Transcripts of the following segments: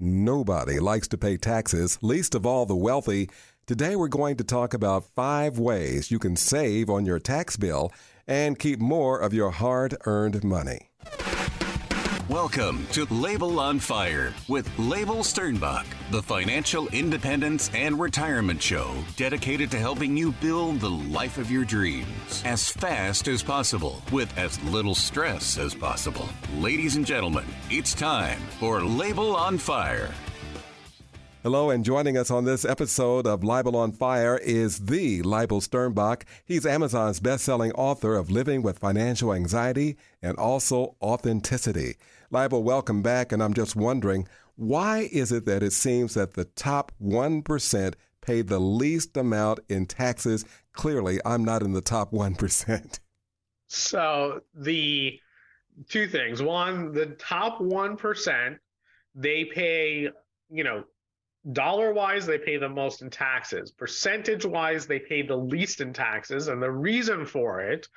Nobody likes to pay taxes, least of all the wealthy. Today we're going to talk about 5 ways you can save on your tax bill and keep more of your hard-earned money. Welcome to Label on Fire with Label Sternbach, the financial independence and retirement show dedicated to helping you build the life of your dreams as fast as possible with as little stress as possible. Ladies and gentlemen, it's time for Label on Fire. Hello, and joining us on this episode of Label on Fire is the Label Sternbach. He's Amazon's best-selling author of Living with Financial Anxiety and also Authenticity. Label, welcome back, and I'm just wondering, why is it that it seems that the top 1% pay the least amount in taxes? Clearly, I'm not in the top 1%. So the two things. One, the top 1%, they pay, dollar-wise, they pay the most in taxes. Percentage-wise, they pay the least in taxes. And the reason for it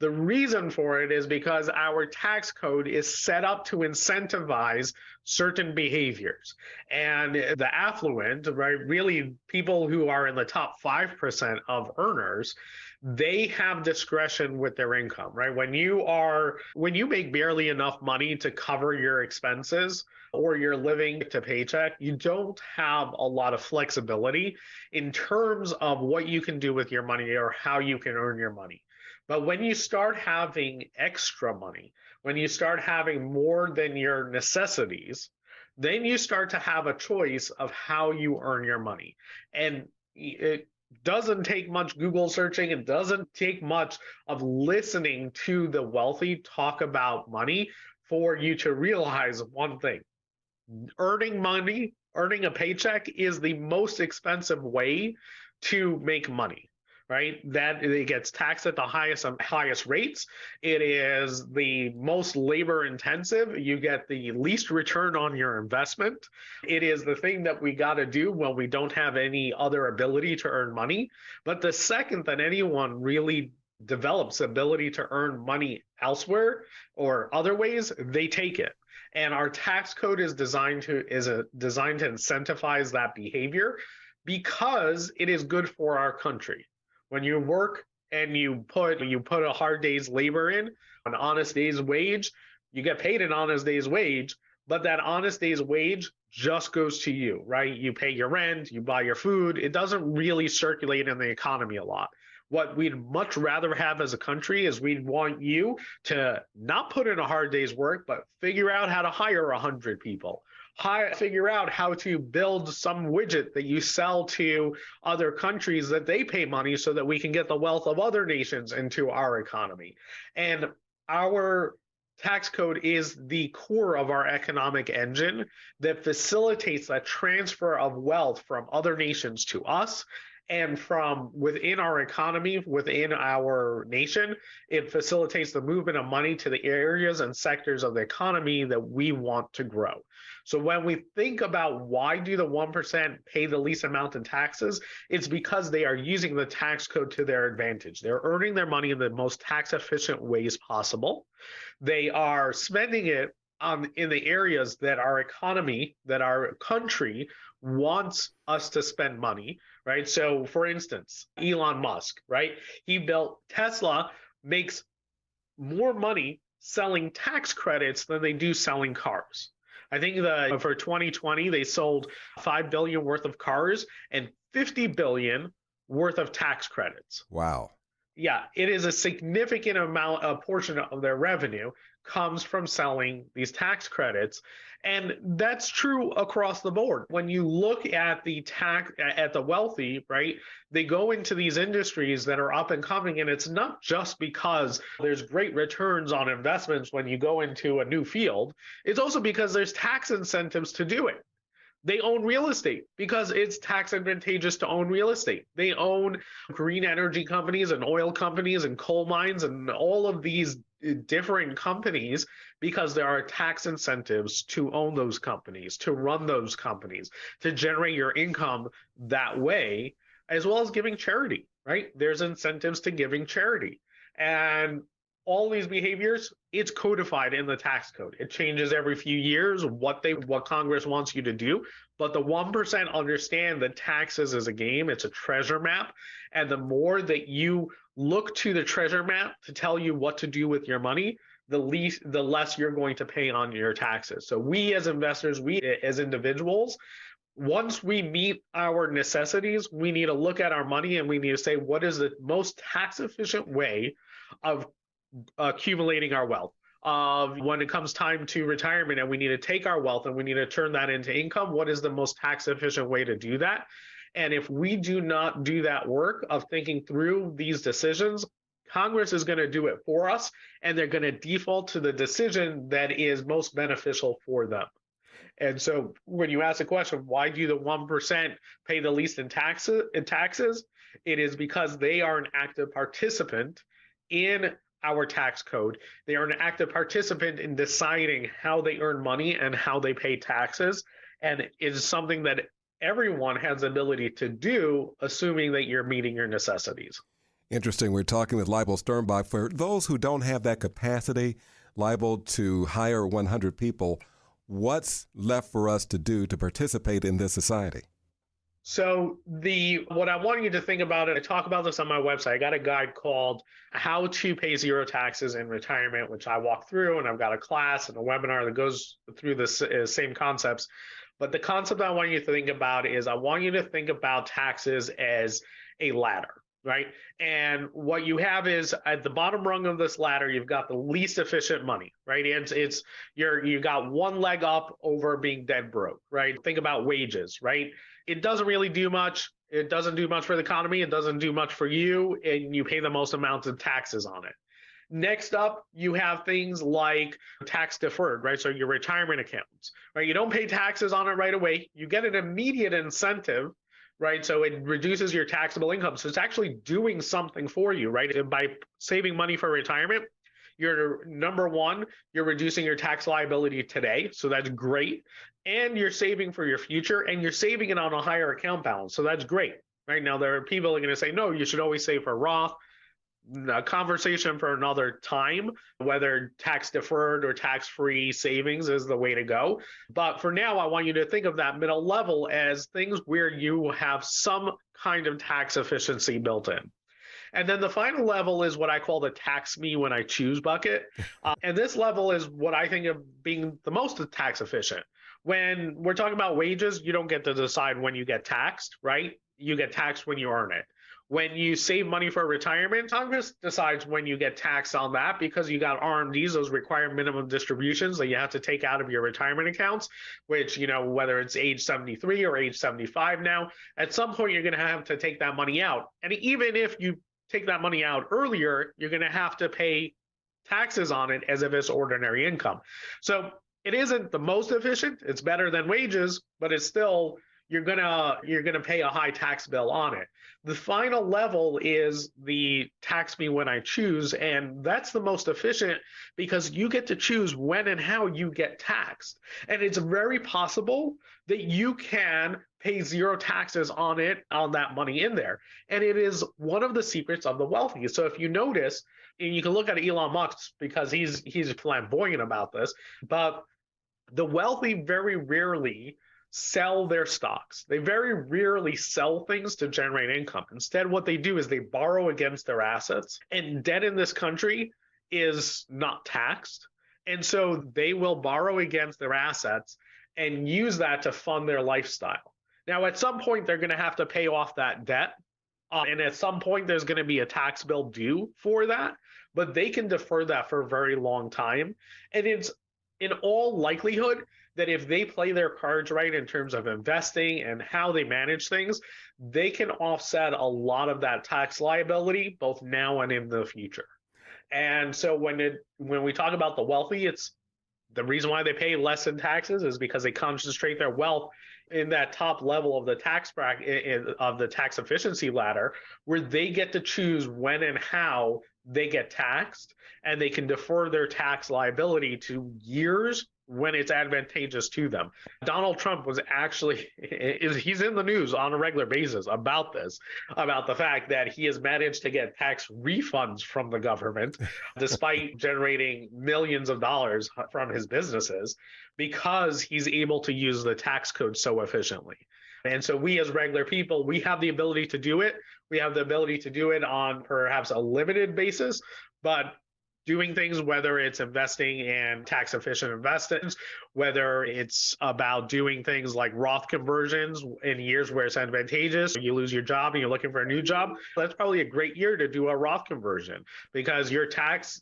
is because our tax code is set up to incentivize certain behaviors. And the affluent, right, really people who are in the top 5% of earners, they have discretion with their income, right? When you make barely enough money to cover your expenses or you're living to paycheck, you don't have a lot of flexibility in terms of what you can do with your money or how you can earn your money. But when you start having extra money, when you start having more than your necessities, then you start to have a choice of how you earn your money. And it doesn't take much Google searching. It doesn't take much of listening to the wealthy talk about money for you to realize one thing. Earning money, earning a paycheck is the most expensive way to make money, right? That it gets taxed at the highest rates. It is the most labor intensive. You get the least return on your investment. It is the thing that we got to do when we don't have any other ability to earn money. But the second that anyone really develops ability to earn money elsewhere or other ways, they take it. And our tax code is designed to incentivize that behavior because it is good for our country. When you work and you put a hard day's labor in, an honest day's wage, you get paid an honest day's wage, but that honest day's wage just goes to you, right? You pay your rent, you buy your food. It doesn't really circulate in the economy a lot. What we'd much rather have as a country is we'd want you to not put in a hard day's work, but figure out how to hire 100 people. Figure out how to build some widget that you sell to other countries that they pay money so that we can get the wealth of other nations into our economy. And our tax code is the core of our economic engine that facilitates that transfer of wealth from other nations to us. And from within our economy, within our nation, it facilitates the movement of money to the areas and sectors of the economy that we want to grow. So when we think about why do the 1% pay the least amount in taxes, it's because they are using the tax code to their advantage. They're earning their money in the most tax efficient ways possible. They are spending it in the areas that our economy, that our country wants us to spend money, right? So for instance, Elon Musk, right? He built Tesla, makes more money selling tax credits than they do selling cars. I think that for 2020, they sold $5 billion worth of cars and $50 billion worth of tax credits. Wow. Yeah, it is a significant amount, a portion of their revenue comes from selling these tax credits. And that's true across the board. When you look at the wealthy, right, they go into these industries that are up and coming, and it's not just because there's great returns on investments when you go into a new field. It's also because there's tax incentives to do it. They own real estate because it's tax advantageous to own real estate. They own green energy companies and oil companies and coal mines and all of these different companies because there are tax incentives to own those companies, to run those companies, to generate your income that way, as well as giving charity, right? There's incentives to giving charity. And all these behaviors, it's codified in the tax code. It changes every few years what Congress wants you to do. But the 1% understand that taxes is a game, it's a treasure map. And the more that you look to the treasure map to tell you what to do with your money, the less you're going to pay on your taxes. So we as investors, we as individuals, once we meet our necessities, we need to look at our money and we need to say, what is the most tax efficient way of accumulating our wealth? When it comes time to retirement and we need to take our wealth and we need to turn that into income, what is the most tax efficient way to do that? And if we do not do that work of thinking through these decisions, Congress is going to do it for us, and they're going to default to the decision that is most beneficial for them. And so when you ask the question, why do the 1% pay the least in taxes? It is because they are an active participant in our tax code. They are an active participant in deciding how they earn money and how they pay taxes. And it is something that everyone has the ability to do, assuming that you're meeting your necessities. Interesting. We're talking with Leibel Sternbach. For those who don't have that capacity, Leibel, to hire 100 people, what's left for us to do to participate in this society? So what I want you to think about, and I talk about this on my website, I got a guide called How to Pay Zero Taxes in Retirement, which I walk through, and I've got a class and a webinar that goes through the same concepts. But the concept I want you to think about is I want you to think about taxes as a ladder, right? And what you have is at the bottom rung of this ladder, you've got the least efficient money, right? You got one leg up over being dead broke, right? Think about wages, right? It doesn't really do much. It doesn't do much for the economy. It doesn't do much for you, and you pay the most amounts of taxes on it. Next up, you have things like tax deferred, right? So your retirement accounts, right? You don't pay taxes on it right away. You get an immediate incentive, right? So it reduces your taxable income. So it's actually doing something for you, right? And by saving money for retirement, you're number one, you're reducing your tax liability today. So that's great. And you're saving for your future, and you're saving it on a higher account balance. So that's great. Right now, there are people who are going to say, no, you should always save for Roth. A conversation for another time, whether tax deferred or tax-free savings is the way to go. But for now, I want you to think of that middle level as things where you have some kind of tax efficiency built in. And then the final level is what I call the tax me when I choose bucket. And this level is what I think of being the most tax efficient. When we're talking about wages, you don't get to decide when you get taxed, right? You get taxed when you earn it. When you save money for retirement, Congress decides when you get taxed on that because you got RMDs, those required minimum distributions that you have to take out of your retirement accounts, which, whether it's age 73 or age 75 now, at some point you're going to have to take that money out. And even if you take that money out earlier, you're going to have to pay taxes on it as if it's ordinary income. So it isn't the most efficient. It's better than wages, but it's still, you're gonna pay a high tax bill on it. The final level is the tax me when I choose, and that's the most efficient because you get to choose when and how you get taxed. And it's very possible that you can pay zero taxes on that money in there. And it is one of the secrets of the wealthy. So if you notice, and you can look at Elon Musk because he's flamboyant about this, but the wealthy very rarely sell their stocks. They very rarely sell things to generate income. Instead, what they do is they borrow against their assets, and debt in this country is not taxed. And so they will borrow against their assets and use that to fund their lifestyle. Now, at some point, they're going to have to pay off that debt. And at some point, there's going to be a tax bill due for that, but they can defer that for a very long time. And it's in all likelihood that if they play their cards right in terms of investing and how they manage things, they can offset a lot of that tax liability, both now and in the future. And so when we talk about the wealthy, it's the reason why they pay less in taxes is because they concentrate their wealth in that top level of the tax bracket of the tax efficiency ladder, where they get to choose when and how they get taxed, and they can defer their tax liability to years when it's advantageous to them. Donald Trump was actually, he's in the news on a regular basis about this, about the fact that he has managed to get tax refunds from the government, despite generating millions of dollars from his businesses, because he's able to use the tax code so efficiently. And so we as regular people, we have the ability to do it. We have the ability to do it on perhaps a limited basis, but doing things, whether it's investing in tax efficient investments, whether it's about doing things like Roth conversions in years where it's advantageous, you lose your job and you're looking for a new job, that's probably a great year to do a Roth conversion, because your tax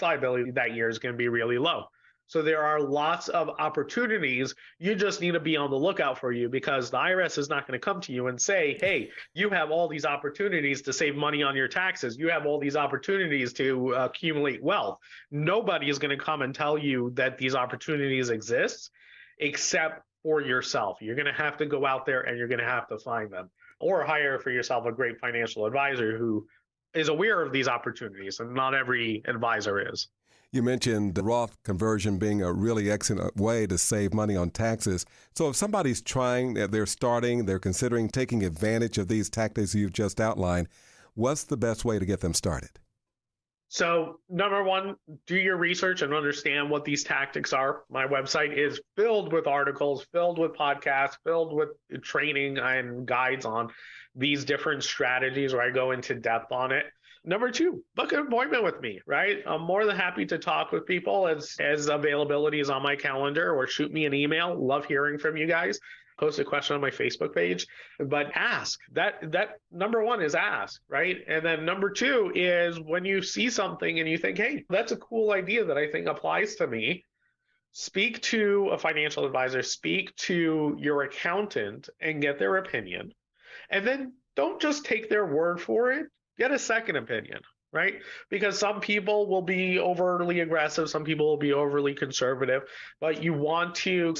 liability that year is going to be really low. So there are lots of opportunities. You just need to be on the lookout for you, because the IRS is not going to come to you and say, hey, you have all these opportunities to save money on your taxes. You have all these opportunities to accumulate wealth. Nobody is going to come and tell you that these opportunities exist except for yourself. You're going to have to go out there and you're going to have to find them, or hire for yourself a great financial advisor who is aware of these opportunities, and not every advisor is. You mentioned the Roth conversion being a really excellent way to save money on taxes. So if somebody's they're considering taking advantage of these tactics you've just outlined, what's the best way to get them started? So number one, do your research and understand what these tactics are. My website is filled with articles, filled with podcasts, filled with training and guides on these different strategies where I go into depth on it. Number two, book an appointment with me, right? I'm more than happy to talk with people as availability is on my calendar, or shoot me an email. Love hearing from you guys. Post a question on my Facebook page, but ask. That number one is ask, right? And then number two is when you see something and you think, hey, that's a cool idea that I think applies to me, speak to a financial advisor, speak to your accountant and get their opinion. And then don't just take their word for it. Get a second opinion, right? Because some people will be overly aggressive, some people will be overly conservative, but you want to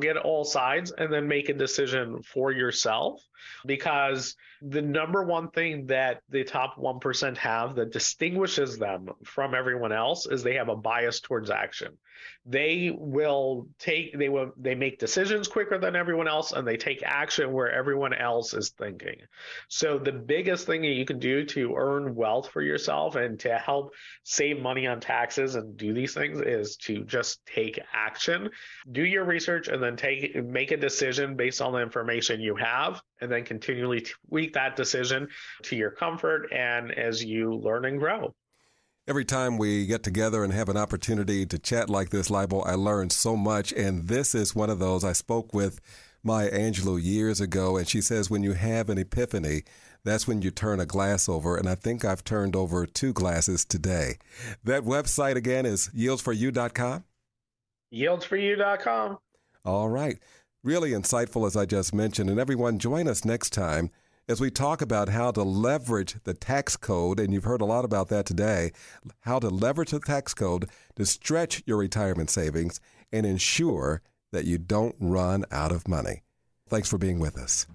get all sides and then make a decision for yourself. Because the number one thing that the top 1% have that distinguishes them from everyone else is they have a bias towards action. They make decisions quicker than everyone else, and they take action where everyone else is thinking. So the biggest thing that you can do to earn wealth for yourself and to help save money on taxes and do these things is to just take action. Do your research and then make a decision based on the information you have, and then continually tweak that decision to your comfort and as you learn and grow. Every time we get together and have an opportunity to chat like this, Leibel, I learn so much. And this is one of those. I spoke with Maya Angelou years ago, and she says when you have an epiphany, that's when you turn a glass over. And I think I've turned over 2 glasses today. That website again is yieldsforyou.com? Yieldsforyou.com. All right. Really insightful, as I just mentioned. And everyone, join us next time as we talk about how to leverage the tax code, and you've heard a lot about that today, how to leverage the tax code to stretch your retirement savings and ensure that you don't run out of money. Thanks for being with us.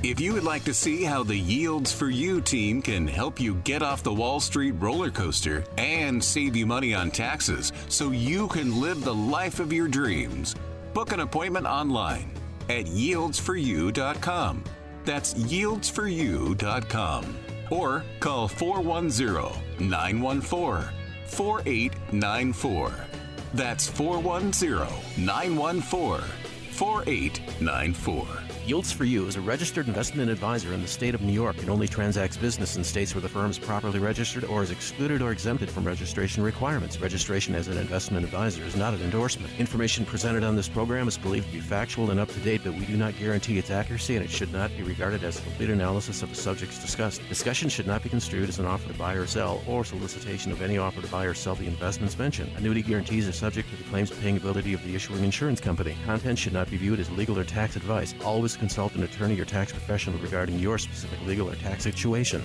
If you would like to see how the Yields for You team can help you get off the Wall Street roller coaster and save you money on taxes so you can live the life of your dreams, book an appointment online at yieldsforyou.com. That's yieldsforyou.com. Or call 410-914-4894. That's 410-914-4894. Yields for You is a registered investment advisor in the state of New York and only transacts business in states where the firm is properly registered or is excluded or exempted from registration requirements. Registration as an investment advisor is not an endorsement. Information presented on this program is believed to be factual and up to date, but we do not guarantee its accuracy, and it should not be regarded as a complete analysis of the subjects discussed. Discussion should not be construed as an offer to buy or sell or solicitation of any offer to buy or sell the investments mentioned. Annuity guarantees are subject to the claims paying ability of the issuing insurance company. Content should not be viewed as legal or tax advice. Always consult an attorney or tax professional regarding your specific legal or tax situation.